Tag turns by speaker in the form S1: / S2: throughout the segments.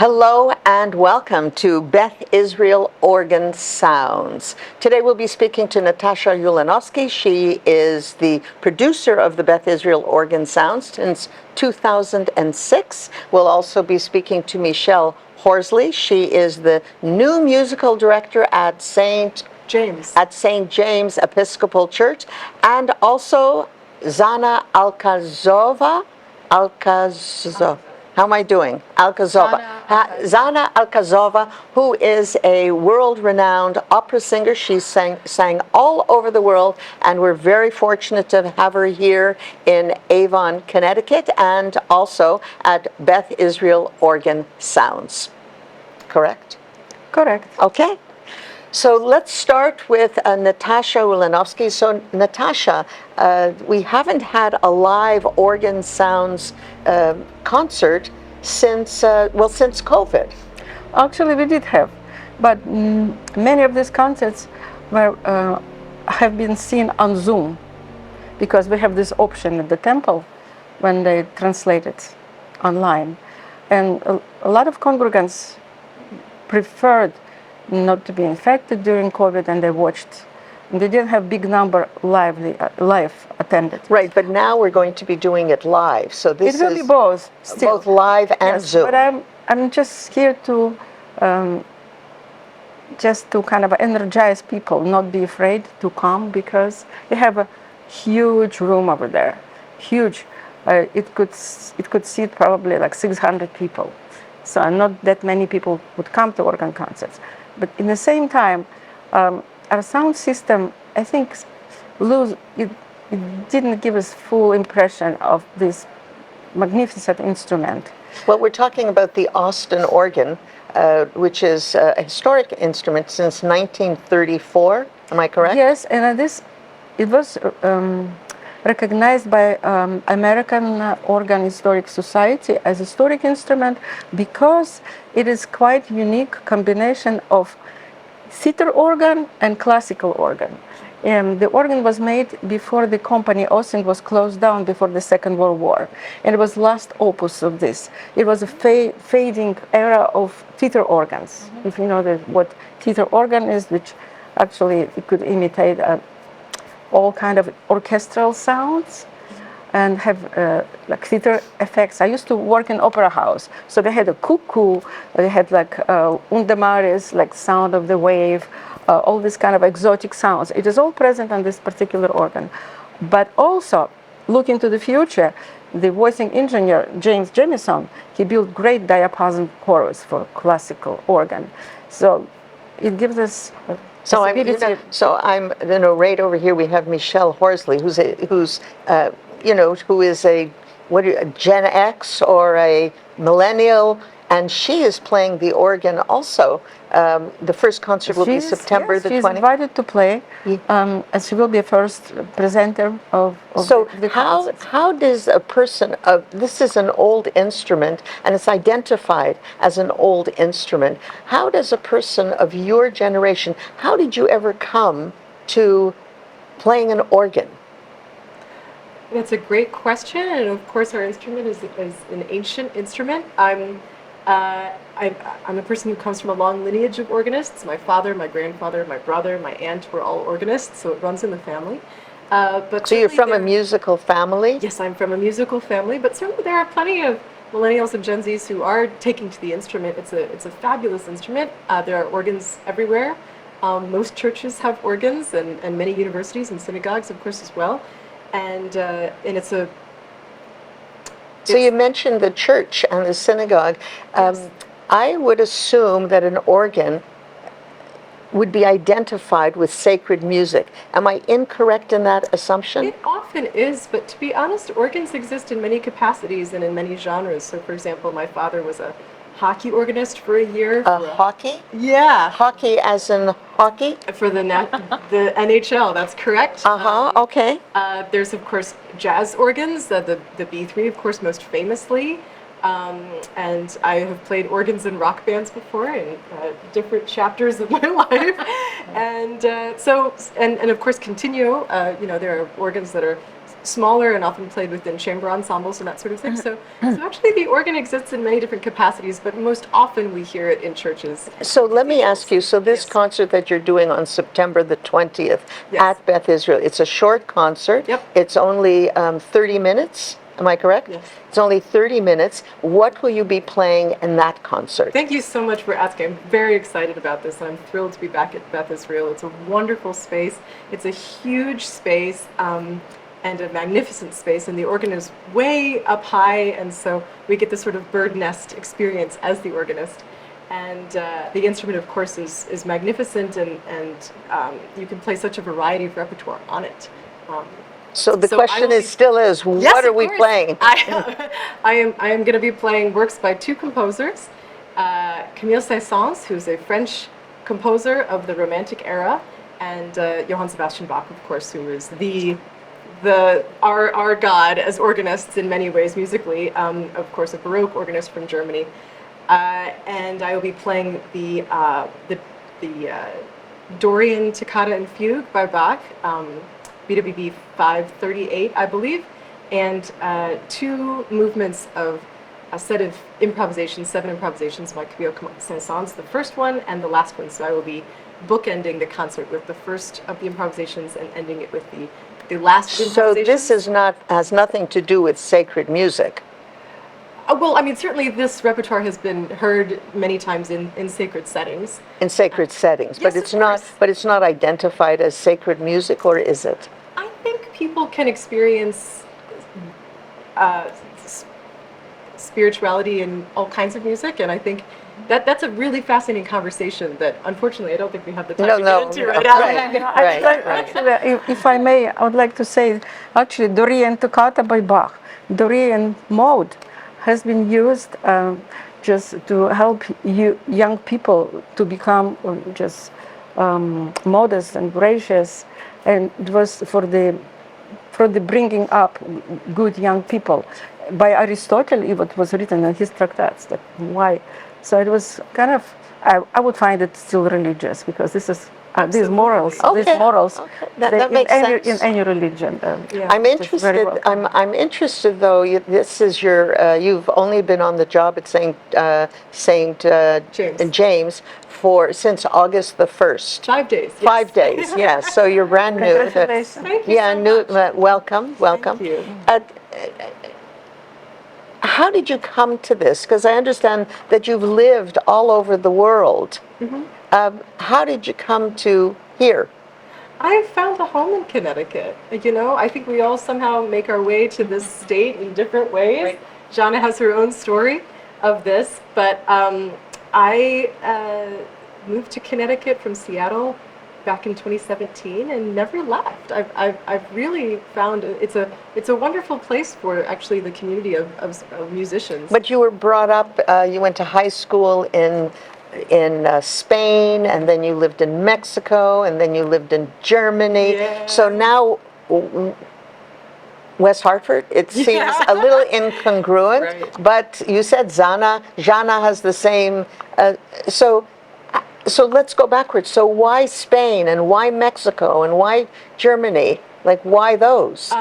S1: Hello and welcome to Beth Israel Organ Sounds. Today we'll be speaking to Natasha Jolidon. She is the producer of the Beth Israel Organ Sounds since 2006. We'll also be speaking to Michelle Horsley. She is the new musical director at St. James Episcopal Church, and also Zana Alkazova. How am I doing? Zana Alkazova, who is a world-renowned opera singer. She sang all over the world, and we're very fortunate to have her here in Avon, Connecticut, and also at Beth Israel Organ Sounds. Correct?
S2: Correct.
S1: Okay. So let's start with Natasha Jolidon. So Natasha, we haven't had a live organ sounds concert since COVID.
S2: Actually, we did have, but many of these concerts have been seen on Zoom because we have this option at the temple when they translate it online. And a lot of congregants preferred not to be infected during COVID, and they watched. They didn't have big number live attended.
S1: Right, but now we're going to be doing it live. So this
S2: will be both, still.
S1: Both live and
S2: yes,
S1: Zoom.
S2: But I'm just here to kind of energize people, not be afraid to come, because we have a huge room over there, huge. It could seat probably like 600 people. So not that many people would come to organ concerts. But in the same time, our sound system, I think, it didn't give us full impression of this magnificent instrument.
S1: Well, we're talking about the Austin organ, which is a historic instrument since 1934. Am I correct?
S2: Yes, and it was recognized by American Organ Historic Society as a historic instrument because it is quite unique combination of theater organ and classical organ. The organ was made before the company Austin was closed down before the Second World War, and it was last opus of this. It was a fading era of theater organs. Mm-hmm. If you know what theater organ is, which actually it could imitate all kind of orchestral sounds and have like theater effects. I used to work in opera house, so they had a cuckoo, they had like undamaris, like sound of the wave, all these kind of exotic sounds. It is all present on this particular organ. But also, looking to the future, the voicing engineer, James Jamison, he built great diapason chorus for classical organ. So it gives us
S1: So right over here we have Michelle Horsley, who is a Gen X or a millennial, and she is playing the organ also. The first concert will be September the 20th.
S2: She's invited to play, and she will be a first presenter of
S1: so
S2: the concert.
S1: how does a person this is an old instrument and it's identified as an old instrument. How does a person of your generation, how did you ever come to playing an organ?
S3: That's a great question, and of course our instrument is an ancient instrument. I'm a person who comes from a long lineage of organists. My father, my grandfather, my brother, my aunt were all organists, so it runs in the family.
S1: So you're from a musical family?
S3: Yes, I'm from a musical family, but certainly there are plenty of millennials and Gen Zs who are taking to the instrument. It's a fabulous instrument. There are organs everywhere. Most churches have organs, and many universities and synagogues, of course, as well. And it's a...
S1: So you mentioned the church and the synagogue.
S3: Yes.
S1: I would assume that an organ would be identified with sacred music. Am I incorrect in that assumption?
S3: It often is, but to be honest, organs exist in many capacities and in many genres. So, for example, my father was a hockey organist for a year.
S1: Hockey?
S3: Yeah.
S1: Hockey as in hockey?
S3: For the NHL, that's correct.
S1: Okay.
S3: There's, of course, jazz organs, the B3, of course, most famously. And I have played organs in rock bands before in different chapters of my life. And and of course, continuo. There are organs that are smaller and often played within chamber ensembles and that sort of thing. So actually, the organ exists in many different capacities, but most often we hear it in churches.
S1: So let me ask you, so this concert that you're doing on September the 20th at Beth Israel, it's a short concert.
S3: Yep.
S1: It's only 30 minutes. Am I correct?
S3: Yes.
S1: It's only 30 minutes. What will you be playing in that concert?
S3: Thank you so much for asking. I'm very excited about this, and I'm thrilled to be back at Beth Israel. It's a wonderful space. It's a huge space and a magnificent space, and the organ is way up high, and so we get this sort of bird nest experience as the organist. And the instrument, of course, is magnificent, and you can play such a variety of repertoire on it.
S1: So the question still is, what are we playing?
S3: I am going to be playing works by two composers, Camille Saint-Saëns, who's a French composer of the Romantic era, and Johann Sebastian Bach, of course, who is our god as organists in many ways musically, of course, a Baroque organist from Germany. And I will be playing the Dorian Toccata and Fugue by Bach, BWV 538, I believe, and two movements of a set of improvisations, 7 improvisations by Camille Saint-Saëns, the first one and the last one. So I will be bookending the concert with the first of the improvisations and ending it with the last improvisation.
S1: So this has nothing to do with sacred music.
S3: Well, I mean, certainly this repertoire has been heard many times in sacred settings.
S1: In sacred settings,
S3: yes,
S1: but it's not identified as sacred music, or is it?
S3: I think people can experience spirituality in all kinds of music, and I think that's a really fascinating conversation that unfortunately I don't think we have the time to get into right now.
S2: Actually, if I may, I would like to say, actually, Dorian Toccata by Bach, Dorian mode has been used just to help young people to become just modest and gracious, and it was for the bringing up good young people. By Aristotle, it was written in his tractates. That why? So it was kind of. I would find it still religious, because this is these morals.
S1: Okay.
S2: These morals.
S1: Okay. That makes sense.
S2: In any religion.
S1: I'm interested. I'm interested though. This is your. You've only been on the job at Saint James since August the 1st.
S3: 5 days. Yes.
S1: 5 days. Yes. So you're brand new.
S2: Congratulations.
S3: Thank you so much.
S1: Welcome.
S3: Thank you.
S1: How did you come to this? Because I understand that you've lived all over the world.
S3: Mm-hmm.
S1: How did you come to here?
S3: I found a home in Connecticut. I think we all somehow make our way to this state in different ways.
S2: Right.
S3: Jana has her own story of this, but I moved to Connecticut from Seattle back in 2017 and never left. I've really found it's a wonderful place for actually the community of musicians.
S1: But you were brought up. You went to high school in Spain, and then you lived in Mexico, and then you lived in Germany.
S3: Yeah.
S1: So now West Hartford, it seems a little incongruent.
S3: Right.
S1: But you said Jana has the same. So let's go backwards. So why Spain, and why Mexico, and why Germany? Like, why those?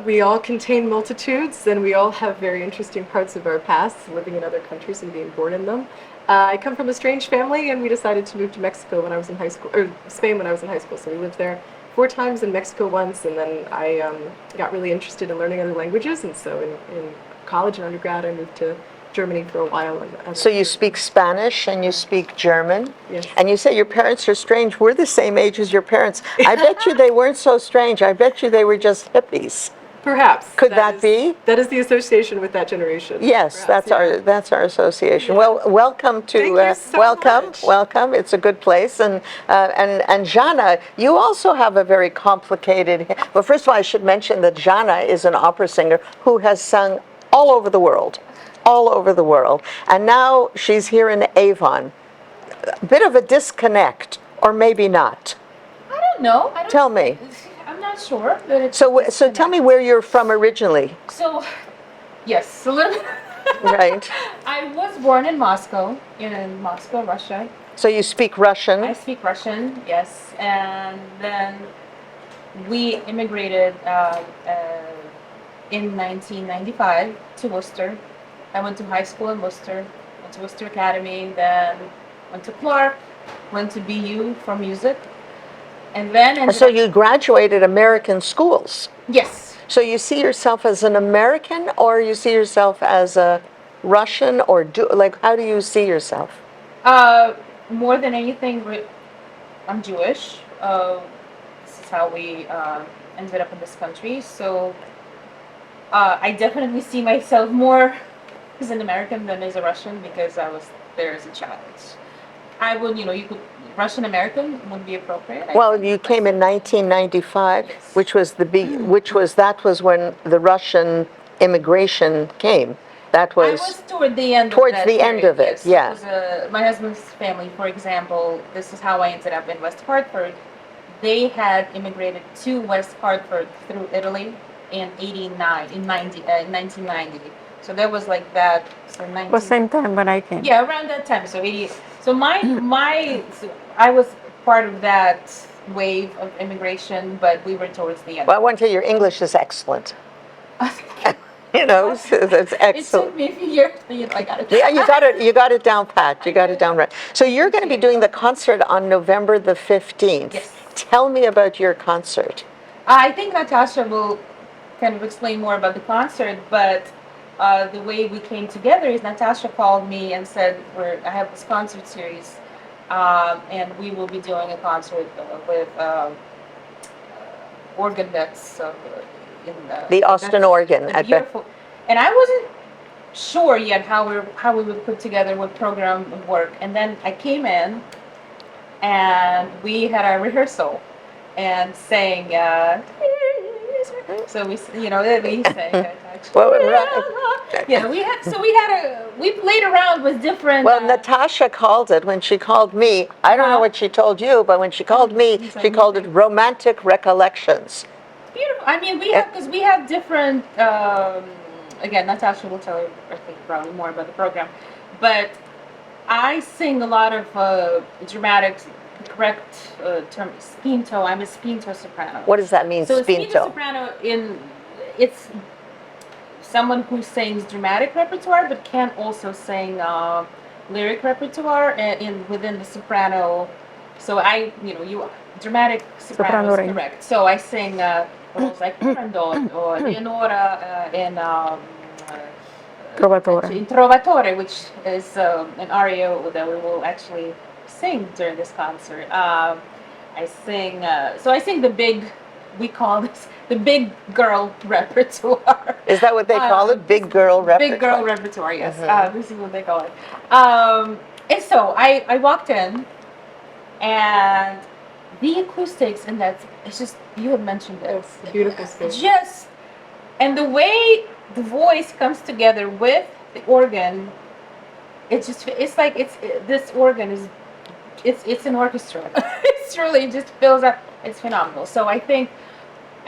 S3: We all contain multitudes, and we all have very interesting parts of our past, living in other countries and being born in them. I come from a strange family, and we decided to move to Mexico when I was in high school, or Spain when I was in high school. So we lived there 4 times, in Mexico once, and then I got really interested in learning other languages, and so in college and undergrad I moved to Germany for a while.
S1: So you speak Spanish and you speak German?
S3: Yes.
S1: And you say your parents are strange. We're the same age as your parents. I bet you they weren't so strange. I bet you they were just hippies.
S3: Perhaps.
S1: Could that be?
S3: That is the association with that generation.
S1: Yes,
S3: Perhaps,
S1: that's our association.
S3: Yeah.
S1: Well, welcome to
S3: Thank you so much.
S1: welcome. It's a good place. And Jana, you also have a very complicated. Well, first of all, I should mention that Jana is an opera singer who has sung all over the world. And now she's here in Avon. A bit of a disconnect, or maybe not.
S4: I don't know.
S1: Tell me.
S4: I'm not sure. But it's
S1: So tell me where you're from originally.
S4: So, yes, a little bit.
S1: Right.
S4: I was born in Moscow, Russia.
S1: So you speak Russian.
S4: I speak Russian, yes. And then we immigrated in 1995 to Worcester. I went to high school in Worcester, went to Worcester Academy, then went to Clark, went to BU for music, and then ended
S1: So
S4: up-
S1: you graduated American schools.
S4: yes.
S1: So you see yourself as an American, or you see yourself as a Russian, or like how do you see yourself?
S4: More than anything, I'm Jewish. This is how we ended up in this country. So I definitely see myself more as an American than as a Russian because I was there as a child. I would, you could Russian American would be appropriate. I
S1: Well,
S4: think.
S1: you came in 1995,
S4: Yes.
S1: which was that was when the Russian immigration came. That
S4: I
S1: was
S4: was toward the end.
S1: towards
S4: of that
S1: the end
S4: period,
S1: of it,
S4: yes.
S1: yeah.
S4: It was, my husband's family, for example. This is how I ended up in West Hartford. They had immigrated to West Hartford through Italy in in 1990. So that was like that. So 19,
S2: Was same time when I came.
S4: yeah, around that time. So 80. So so I was part of that wave of immigration, but we were towards the end.
S1: Well, I want to tell you, your English is excellent. You know, it's
S4: It
S1: excellent.
S4: took me a few years. I got it.
S1: Yeah, you got it down pat. You got it down right. So you're going to be doing the concert on November the 15th.
S4: Yes.
S1: Tell me about your concert.
S4: I think Natasha will kind of explain more about the concert, but the way we came together is Natasha called me and said, I have this concert series, and we will be doing a concert with organ that's in
S1: The Austin organ
S4: the
S1: at
S4: beautiful. And I wasn't sure yet how we would put together what program would work. And then I came in, and we had our rehearsal, and sang. So we sang.
S1: Well,
S4: Yeah, we played around with different.
S1: Well, Natasha called it when she called me. I don't know what she told you, but when she called me, she called it romantic recollections.
S4: Beautiful. I mean, we have different. Again, Natasha will tell you, I think, probably more about the program, but I sing a lot of dramatic, correct term, spinto. I'm a spinto soprano.
S1: What does that mean,
S4: So a spinto
S1: spinto?
S4: soprano it's someone who sings dramatic repertoire, but can also sing lyric repertoire within the soprano. So dramatic soprano is
S2: range.
S4: correct. So I sing roles like Turandot or Leonora in
S2: Trovatore.
S4: in Trovatore, which is an aria that we will actually sing during this concert. I sing the big, we call this the big girl repertoire.
S1: Is that what they call it? Big girl repertoire?
S4: Big girl repertoire, yes. This is what they call it. And so I walked in, and the acoustics in that, it's just, you had mentioned it.
S3: It's a beautiful space.
S4: Just, and the way the voice comes together with the organ, this organ is, it's an orchestra. It's really just fills up, it's phenomenal. So I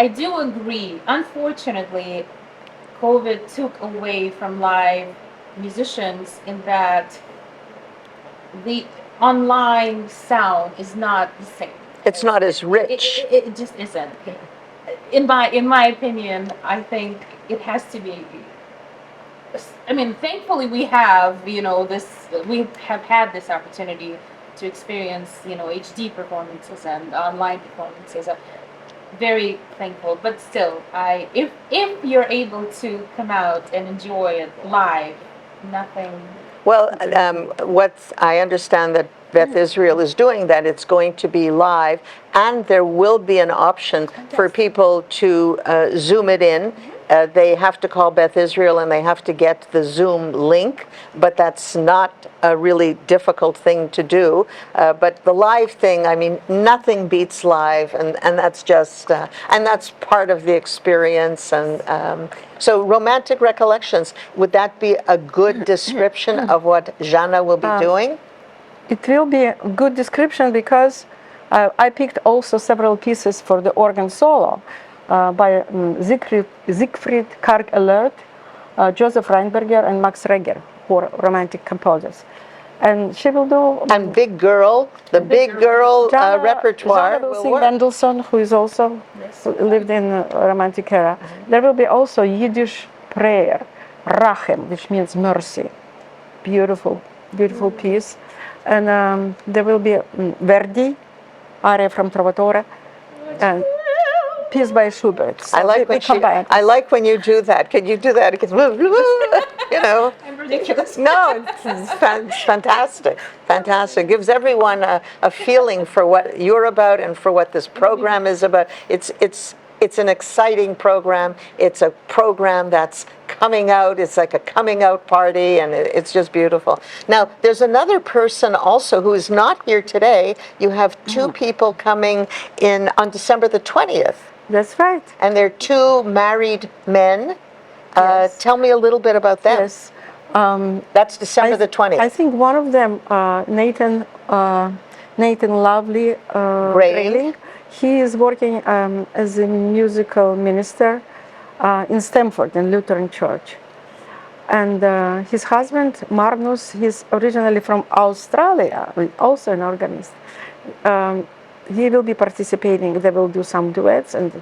S4: do agree. Unfortunately, COVID took away from live musicians in that the online sound is not the same.
S1: It's not as rich.
S4: It just isn't. In my opinion, I think it has to be. I mean, thankfully we have we have had this opportunity to experience HD performances and online performances. Very thankful, but still, if you're able to come out and enjoy it live, nothing.
S1: Well, what I understand that Beth Israel is doing, that it's going to be live, and there will be an option for people to Zoom it in. They have to call Beth Israel and they have to get the Zoom link, but that's not a really difficult thing to do. But the live thing, I mean, nothing beats live, and that's just, and that's part of the experience. And so romantic recollections, would that be a good description of what Jana will be doing?
S2: It will be a good description because I picked also several pieces for the organ solo by Siegfried Karg-Elert, Joseph Reinberger, and Max Reger, who are romantic composers. And she will do.
S1: And big girl, the big girl repertoire
S2: Jana will
S1: will
S2: sing
S1: work.
S2: Mendelssohn, who is also who lived in Romantic era. There will be also Yiddish prayer, Rachem, which means mercy. Beautiful, beautiful piece. And there will be Verdi, aria from Trovatore, and piece by Schubert. So
S1: I like
S2: we
S1: when
S2: combine.
S1: I like when you do that. Can you do that? Because you know.
S3: I'm ridiculous.
S1: No, it's fantastic. Fantastic. Gives everyone a feeling for what you're about and for what this program is about. It's an exciting program. It's a program that's coming out. It's like a coming out party, and it's just beautiful. Now, there's another person also who is not here today. You have two people coming in on December the 20th,
S2: That's right.
S1: and they're two married men.
S2: Yes.
S1: Tell me a little bit about them.
S2: Yes.
S1: That's December the 20th.
S2: I think one of them, Nathan Lovely Grayling, he is working as a musical minister in Stamford, in Lutheran Church. And his husband, Magnus, he's originally from Australia, also an organist. He will be participating. They will do some duets, and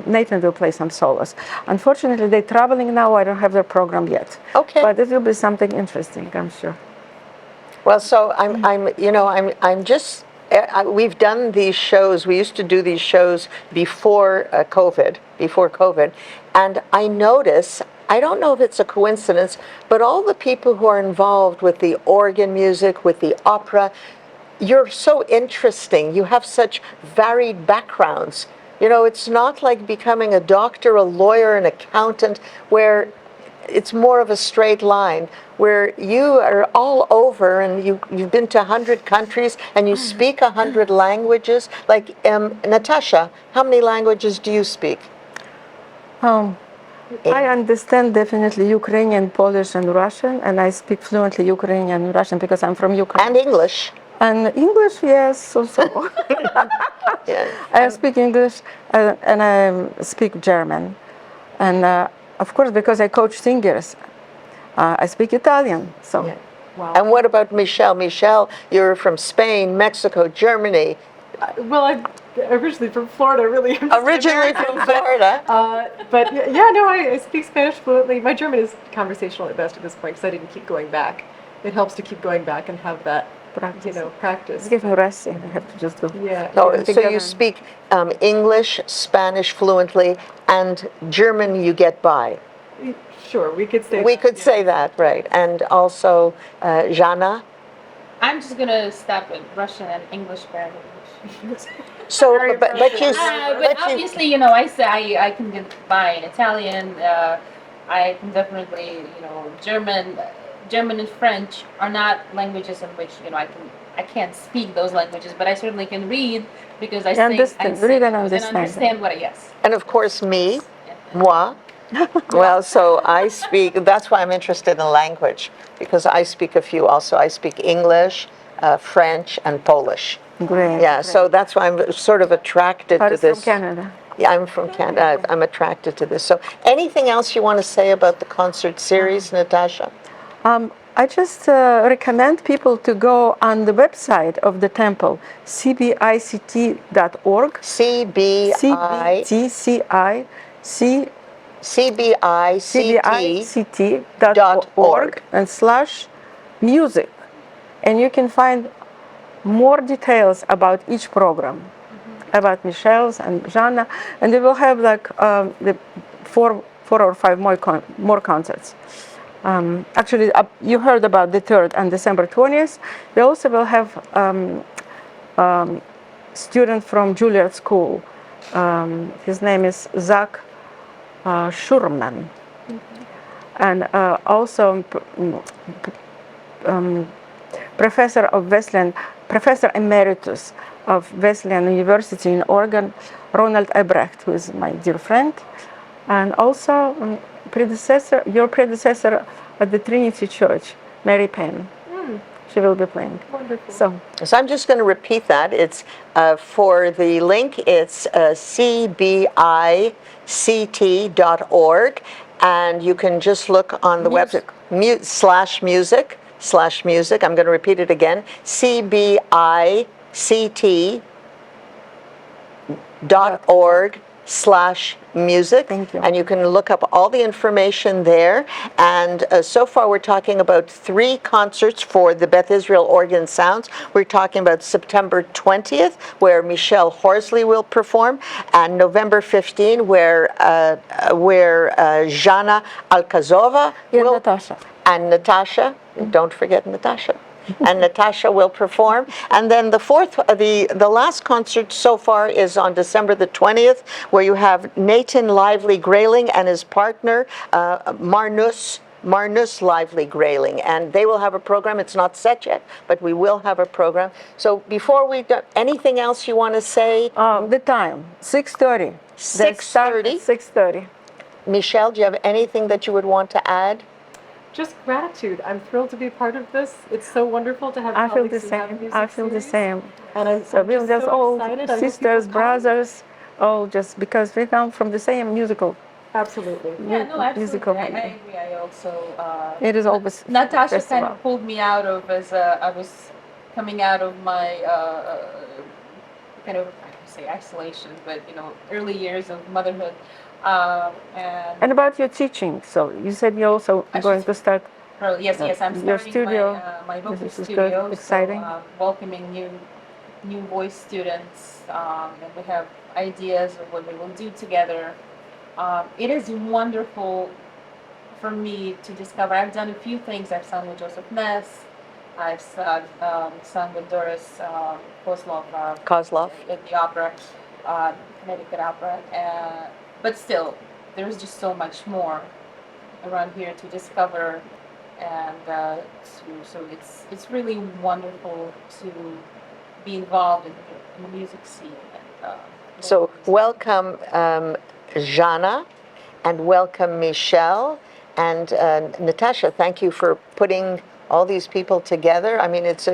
S2: Nathan will play some solos. Unfortunately, they're traveling now. I don't have their program yet.
S1: Okay.
S2: But it will be something interesting, I'm sure.
S1: Well, so I'm just. We've done these shows. We used to do these shows before COVID, and I notice. I don't know if it's a coincidence, but all the people who are involved with the organ music, with the opera, you're so interesting. You have such varied backgrounds. You know, it's not like becoming a doctor, a lawyer, an accountant, where it's more of a straight line, where you are all over and you've been to 100 countries and you speak 100 languages. Like, Natasha, how many languages do you speak?
S2: I understand definitely Ukrainian, Polish, and Russian, and I speak fluently Ukrainian and Russian because I'm from Ukraine.
S1: And English.
S2: And English, yes, so.
S1: Yeah.
S2: I speak English and I speak German. And of course, because I coach singers, I speak Italian. So.
S1: Yeah.
S3: Wow.
S1: And what about Michelle? Michelle, you're from Spain, Mexico, Germany.
S3: Well, I'm originally from Florida, really.
S1: Originally from Florida.
S3: But yeah, no, I speak Spanish fluently. My German is conversational at best at this point because I didn't keep going back. It helps to keep going back and have that, practice.
S2: Give me rest, I have to just do.
S3: Yeah.
S1: So you speak English, Spanish fluently, and German you get by.
S3: Sure, we could say
S1: We
S3: that,
S1: could
S3: yeah.
S1: say that, right. And also, Jana.
S4: I'm just gonna stop at Russian and English barely.
S1: So,
S3: Very
S1: but you,
S4: But obviously, I say I can get by in Italian. I can definitely, German and French are not languages in which I can't speak those languages, but I certainly can read because I
S2: read and understand.
S4: understand what
S1: and of course me, moi. Well, so I speak, that's why I'm interested in language, because I speak a few also. I speak English, French, and Polish.
S2: Great.
S1: Yeah, so that's why I'm sort of attracted to
S2: Paris
S1: this.
S2: from Canada.
S1: Yeah, I'm from Canada. I'm attracted to this. So anything else you want to say about the concert series, Natasha?
S2: I just recommend people to go on the website of the temple, cbict.org.
S1: CBICT.org
S2: and /music. And you can find more details about each program, about Michelle's and Jana, and they will have like the four or five more concerts. Actually, you heard about the 3rd and December 20th. They also will have student from Juilliard School. His name is Zach Schurman, and also Professor Emeritus of Wesleyan University in Oregon, Ronald Ebrecht, who is my dear friend, and also your predecessor at the Trinity Church, Mary Penn. She will be playing.
S3: Wonderful.
S2: So
S1: I'm just going to repeat that. It's for the link, it's cbict.org, and you can just look on the website /music, cbict.org/music. I'm going to repeat it again, cbict.org/music.
S2: Thank you.
S1: And you can look up all the information there. And so far we're talking about 3 concerts for the Beth Israel Organ Sounds. We're talking about September 20th, where Michelle Horsley will perform, and November 15th, where Jana Alkazova
S2: And
S1: will,
S2: Natasha.
S1: and Natasha, don't forget Natasha. And Natasha will perform. And then the last concert so far is on December the 20th, where you have Nathan Lively Grayling and his partner, Marnus Lively Grayling. And they will have a program. It's not set yet, but we will have a program. So before we do, anything else you want to say?
S2: The time, 6:30.
S1: 6:30?
S2: 6:30.
S1: Michelle, do you have anything that you would want to add?
S3: Just gratitude. I'm thrilled to be part of this. It's so wonderful to have
S2: I feel the
S3: colleagues who have
S2: same.
S3: music
S2: I feel the
S3: series.
S2: same.
S3: And I'm
S2: So we're
S3: just
S2: just
S3: so
S2: all
S3: excited. I hope
S2: sisters,
S3: people come.
S2: brothers, all just because we come from the same musical.
S3: Absolutely.
S4: Yeah, no, absolutely.
S2: Musical
S4: I
S2: family.
S4: agree. I also.
S2: It is always
S4: Natasha kind
S2: festival.
S4: of pulled me out of as I was coming out of my kind of, I don't say isolation, but early years of motherhood.
S2: And about your teaching, so you said you're also going to start.
S4: Yes, I'm
S2: your
S4: starting
S2: studio.
S4: my vocal
S2: This is
S4: studio.
S2: good, exciting.
S4: So, welcoming new voice students, and we have ideas of what we will do together. It is wonderful for me to discover. I've done a few things. I've sung with Joseph Ness. I've sung with Doris
S1: Kozlov.
S4: at the opera, Connecticut Opera. But still, there's just so much more around here to discover, and so it's really wonderful to be involved in the music scene. And,
S1: So welcome Jana, and welcome Michelle, and Natasha. Thank you for putting all these people together. I mean, it's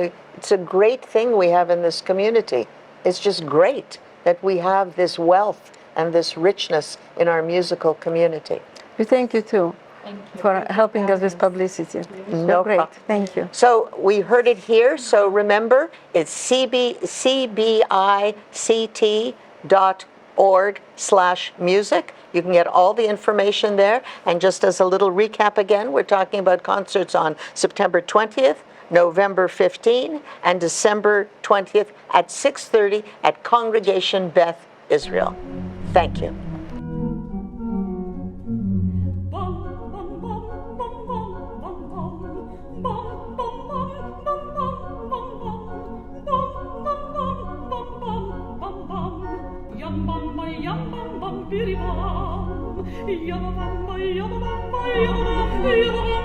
S1: a great thing we have in this community. It's just great that we have this wealth and this richness in our musical community.
S2: We thank you too
S4: thank you
S2: for helping us with publicity.
S1: No
S2: Great,
S1: problem.
S2: thank you.
S1: So we heard it here. So remember, it's cbict.org/music. You can get all the information there. And just as a little recap again, we're talking about concerts on September 20th, November 15th, and December 20th at 6:30 at Congregation Beth Israel. Thank you.
S5: Yabba,